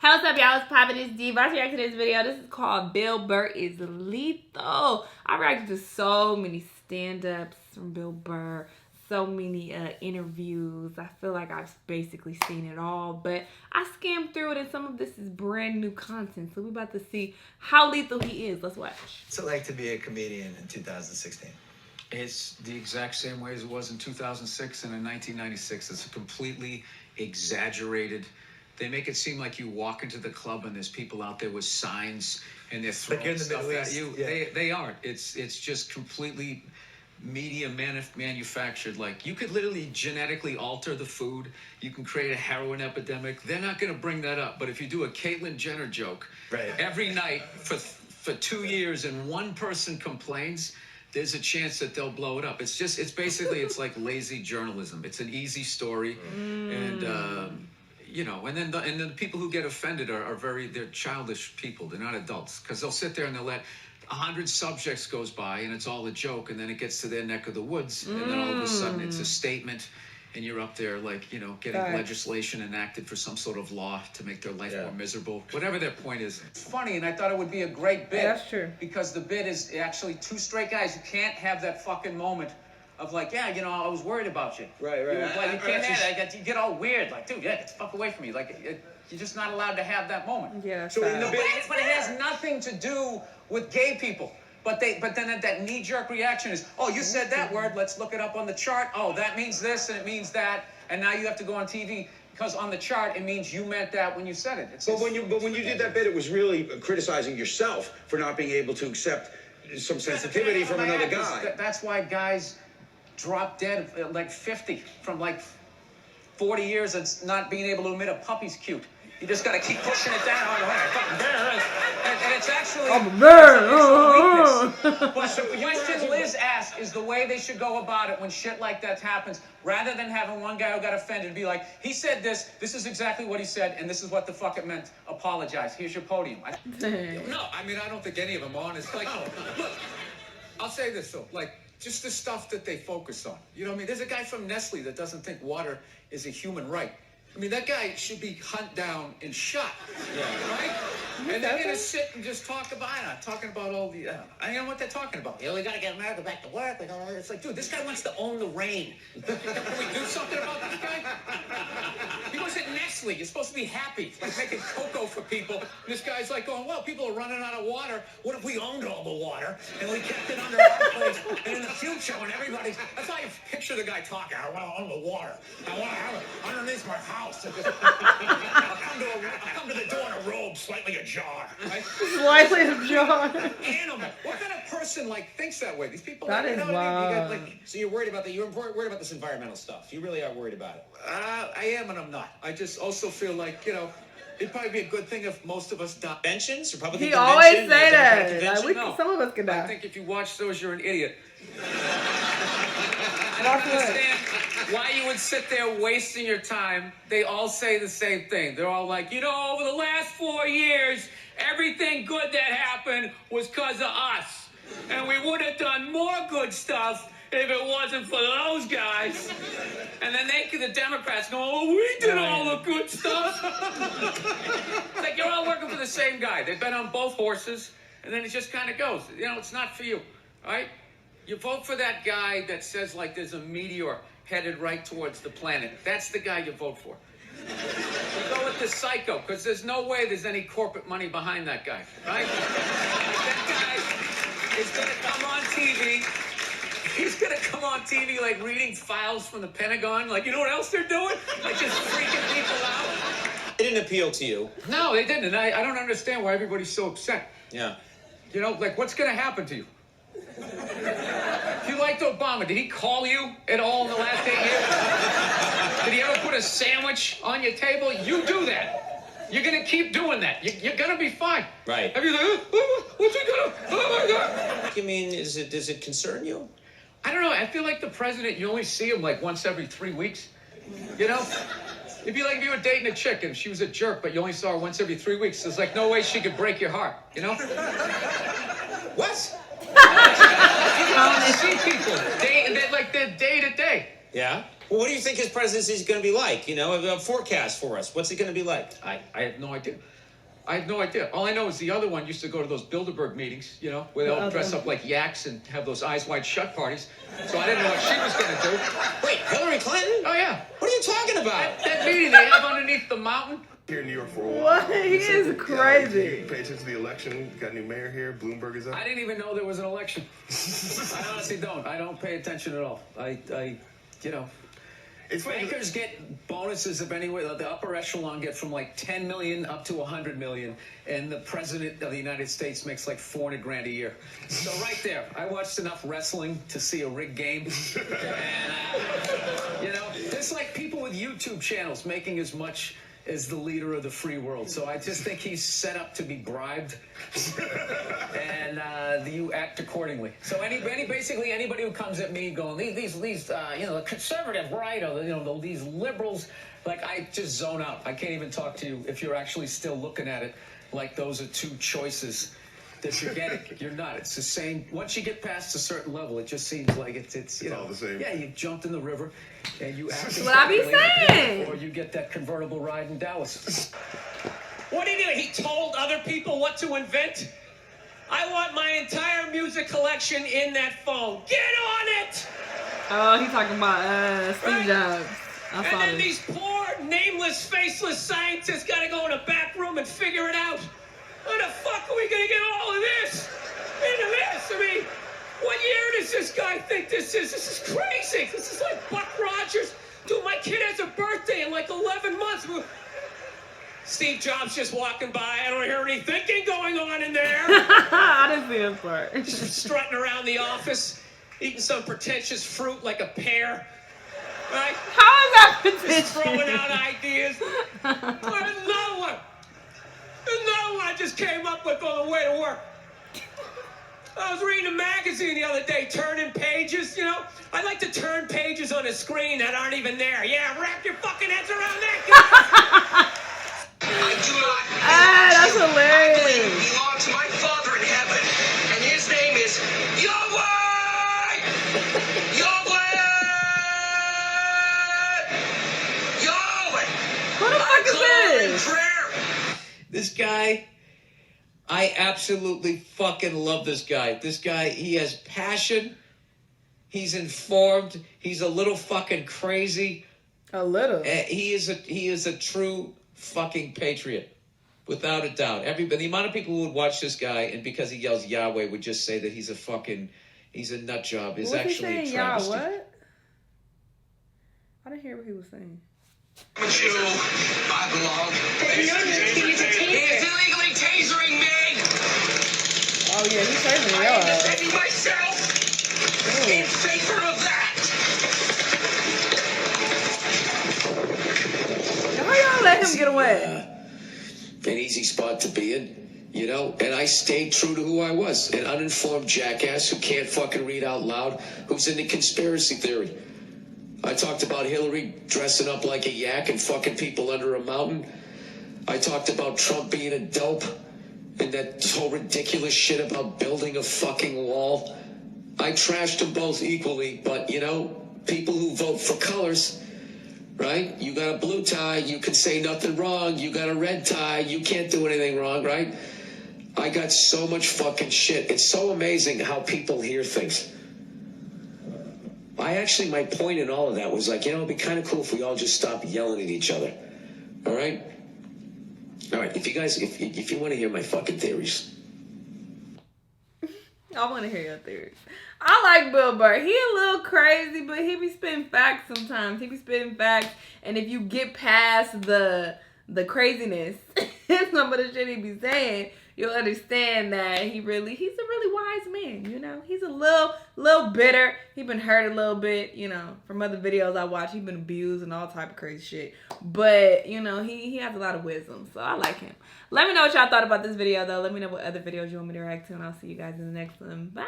Hey, what's up, y'all? It's Poppin'. It's D. About to react to this video. This is called Bill Burr is Lethal. I reacted to so many stand-ups from Bill Burr, so many interviews. I feel like I've basically seen it all, but I skimmed through it, and some of this is brand new content. So we're about to see how lethal he is. Let's watch. What's it like to be a comedian in 2016? It's the exact same way as it was in 2006 and in 1996. It's a completely exaggerated. They make it seem like you walk into the club and there's people out there with signs and they're throwing like stuff at you. Yeah. They aren't. It's just completely media manufactured. Like, you could literally genetically alter the food. You can create a heroin epidemic. They're not going to bring that up. But if you do a Caitlyn Jenner joke every night for 2 years and one person complains, there's a chance that they'll blow it up. It's basically, it's like lazy journalism. It's an easy story. And, you know, and then the people who get offended they're childish people. They're not adults, because they'll sit there and they'll let 100 subjects goes by and it's all a joke, and then it gets to their neck of the woods, and then all of a sudden it's a statement, and you're up there like, you know, getting legislation enacted for some sort of law to make their life more miserable, whatever their point is. It's funny, and I thought it would be a great bit. That's true. Because the bit is actually two straight guys. You can't have that fucking moment of like, yeah, you know, I was worried about you. Right. You can't have that. You get all weird, like, dude, yeah, get the fuck away from me. Like, you're just not allowed to have that moment. Yeah. So in the bit, But it has nothing to do with gay people. But then that knee-jerk reaction is, oh, you said that word, let's look it up on the chart. Oh, that means this and it means that, and now you have to go on TV because on the chart it means you meant that when you said it. But when you did that bit, it was really criticizing yourself for not being able to accept some sensitivity from another guy. That's why guys drop dead at like 50 from like 40 years of not being able to admit a puppy's cute. You just got to keep pushing it down. And it's actually I'm a bear. But the question Liz asked is the way they should go about it when shit like that happens, rather than having one guy who got offended be like, he said this is exactly what he said, and this is what the fuck it meant. Apologize. Here's your podium. No, I mean, I don't think any of them are honest. Like, look, I'll say this though, like, just the stuff that they focus on. You know what I mean? There's a guy from Nestle that doesn't think water is a human right. I mean, that guy should be hunted down and shot. Right? And they're going to sit and just talk about all the, I don't know what they're talking about. Yeah, we gotta get America back to work. It's like, dude, this guy wants to own the rain. Can we do something about this guy? He was at Nestle. You're supposed to be happy, like making cocoa for people. And this guy's like going, well, people are running out of water. What if we owned all the water and we kept it under our place? And in the future, when everybody's, that's how you picture the guy talking. I want to own the water. I want to have it underneath my house. I'll come to the door in a robe, slightly ajar. Right? Slightly ajar. Animal. What kind of person thinks that way? These people. That is wild. So you're worried about you're worried about this environmental stuff. You really are worried about it. I am and I'm not. I just also feel like, you know, it'd probably be a good thing if most of us died. Conventions, Republican He convention, always say Democratic that. convention? Like, some of us can I die. think if you watch those, you're an idiot. I don't understand why you would sit there wasting your time. They all say the same thing. They're all like, you know, over the last 4 years, everything good that happened was because of us. And we would have done more good stuff if it wasn't for those guys. And then the Democrats go, oh, we did all the good stuff. It's like you're all working for the same guy. They've been on both horses, and then it just kind of goes. You know, it's not for you, all right? You vote for that guy that says, like, there's a meteor headed right towards the planet. That's the guy you vote for. You go with the psycho, because there's no way there's any corporate money behind that guy, right? That guy is going to come on TV. He's going to come on TV, like, reading files from the Pentagon. Like, you know what else they're doing? Like, just freaking people out. It didn't appeal to you. No, they didn't. And I don't understand why everybody's so upset. Yeah. You know, like, what's going to happen to you? If you liked Obama, did he call you at all in the last 8 years? Did he ever put a sandwich on your table? You do that. You're going to keep doing that. You're going to be fine. Right. Everything, what's he going to, oh my God. I mean, does it concern you? I don't know. I feel like the president, you only see him like once every 3 weeks. You know? It'd be like if you were dating a chick and she was a jerk, but you only saw her once every 3 weeks. There's like no way she could break your heart, you know? What? You don't see people. They're day to day. Yeah? Well, what do you think his presidency is going to be like? You know, a forecast for us. What's it going to be like? I have no idea. I have no idea. All I know is the other one used to go to those Bilderberg meetings, you know, where they all dress up like yaks and have those eyes wide shut parties. So I didn't know what she was going to do. Wait, Hillary Clinton? Oh, yeah. What are you talking about? That meeting they have underneath the mountain. Here in New York for a while. What? He is crazy. You pay attention to the election. Got a new mayor here. Bloomberg is up. I didn't even know there was an election. I honestly don't. I don't pay attention at all. You know. It's funny. Bankers get bonuses of anywhere. The upper echelon get from like 10 million up to 100 million, and the president of the United States makes like 400 grand a year. So right there, I watched enough wrestling to see a rigged game, and you know, there's like people with YouTube channels making as much as the leader of the free world. So I just think he's set up to be bribed, and you act accordingly. So basically anybody who comes at me going these you know, the conservative right, or you know, these liberals, like, I just zone out. I can't even talk to you if you're actually still looking at it like those are two choices that you're getting. You're not. It's the same. Once you get past a certain level, it just seems like it's you know, all the same. Yeah, you jumped in the river and you act. That's what I be saying. Or you get that convertible ride in Dallas. What did he do? He told other people what to invent? I want my entire music collection in that phone. Get on it! Oh, he's talking about Steve Jobs. I And saw then this. these poor, nameless, faceless scientists gotta go in a back room and figure it out. How the fuck are we gonna get all of this into this? I mean, what year does this guy think this is? This is crazy. This is like Buck Rogers. Dude, my kid has a birthday in like 11 months. Steve Jobs just walking by. I don't hear any thinking going on in there. I didn't see this part. Just strutting around the office, eating some pretentious fruit like a pear. Right? How is that Just potential? throwing out ideas. There's another one. There's another one I just came up with on the way to work. I was reading a magazine the other day, turning pages, you know. I like to turn pages on a screen that aren't even there. Yeah, wrap your fucking heads around that, guys. I do not. That's hilarious. I believe you belong to my Father in heaven, and his name is Yahweh! Yahweh! Yahweh! Who the fuck is this? Prayer. This guy, I absolutely fucking love this guy. This guy, he has passion. He's informed. He's a little fucking crazy. A little. He is a true fucking patriot, without a doubt. The amount of people who would watch this guy and because he yells Yahweh would just say that he's a nut job is actually a travesty. What? I didn't hear what he was saying. I'm a Jew. I belong. He is illegally tasering me. Oh yeah, he's saying I am defending myself Oh. in favor of that. How y'all let him get away? An easy spot to be in, you know? And I stayed true to who I was, an uninformed jackass who can't fucking read out loud, who's into conspiracy theory. I talked about Hillary dressing up like a yak and fucking people under a mountain. I talked about Trump being a dope and that whole ridiculous shit about building a fucking wall. I trashed them both equally, but, you know, people who vote for colors, right? You got a blue tie, you can say nothing wrong. You got a red tie, you can't do anything wrong, right? I got so much fucking shit. It's so amazing how people hear things. My point in all of that was like, you know, it'd be kind of cool if we all just stopped yelling at each other. All right? All right, if you want to hear my fucking theories. I want to hear your theories. I like Bill Burr. He a little crazy, but he be spitting facts sometimes. He be spitting facts, and if you get past the craziness and some of the shit he be saying, you'll understand that he's a really wise man, you know? He's a little bitter. He been hurt a little bit, you know, from other videos I watch. He been abused and all type of crazy shit. But, you know, he has a lot of wisdom, so I like him. Let me know what y'all thought about this video, though. Let me know what other videos you want me to react to, and I'll see you guys in the next one. Bye!